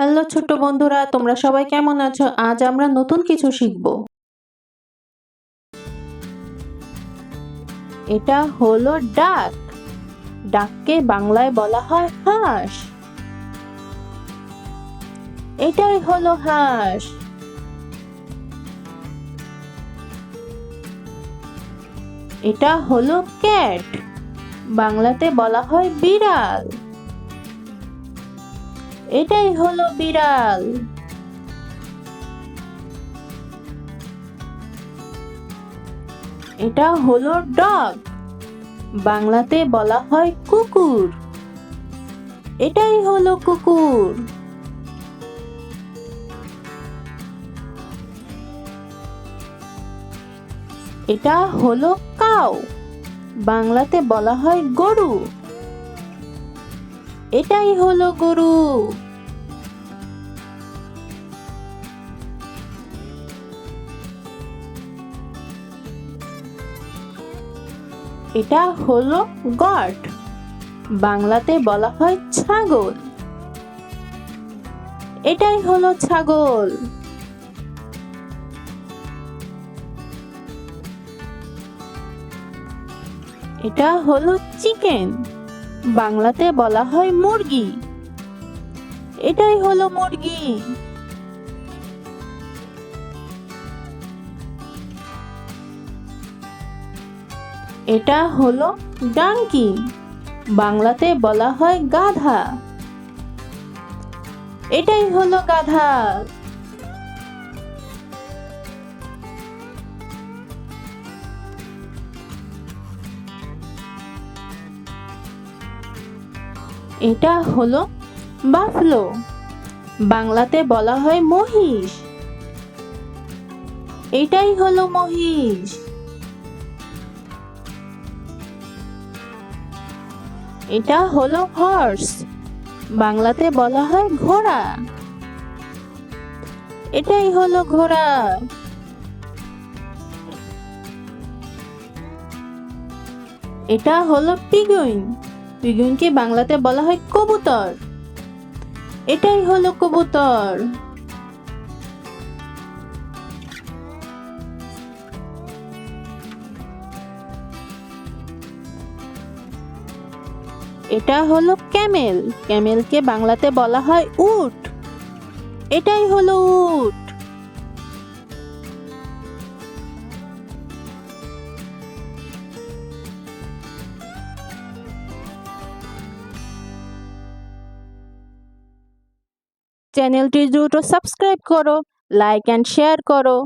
Hello ছোট্ট বন্ধুরা, তোমরা সবাই কেমন আছো? আজ আমরা নতুন কিছু শিখব। এটা হলো ডাক। ডাককে বাংলায় বলা হয় হাঁস। এটাই হলো হাঁস। এটা হলো ক্যাট। বাংলাতে বলা হয় বিড়াল। এটাই হলো বিড়াল। এটা হলো ডগ। বাংলাতে বলা হয় কুকুর। এটাই হলো কুকুর। এটা হলো কাউ। বাংলাতে বলা হয় গরু। এটাই হলো গরু। এটা হলো গট। বাংলাতে বলা হয় ছাগল। এটাই হলো ছাগল। এটা হলো চিকেন। বাংলাতে বলা হয় মুরগি। এটাই হলো মুরগি। এটা হলো ডাঙ্কি। বাংলাতে বলা হয় গাধা। এটাই হলো গাধা। এটা হলো বাফলো। বাংলাতে বলা হয় মহিষ। এটাই হলো মহিষ। এটা হলো হর্স। বাংলাতে বলা হয় ঘোড়া। এটাই হলো ঘোড়া। এটা হলো পিগুইন। পিগুইনকে বাংলাতে বলা হয় কবুতর। এটাই হলো কবুতর। এটা হলো ক্যামেল। ক্যামেলকে বাংলাতে বলা হয় উট। এটাই হলো উট। চ্যানেলটি দ্রুত সাবস্ক্রাইব করো, লাইক এন্ড শেয়ার করো।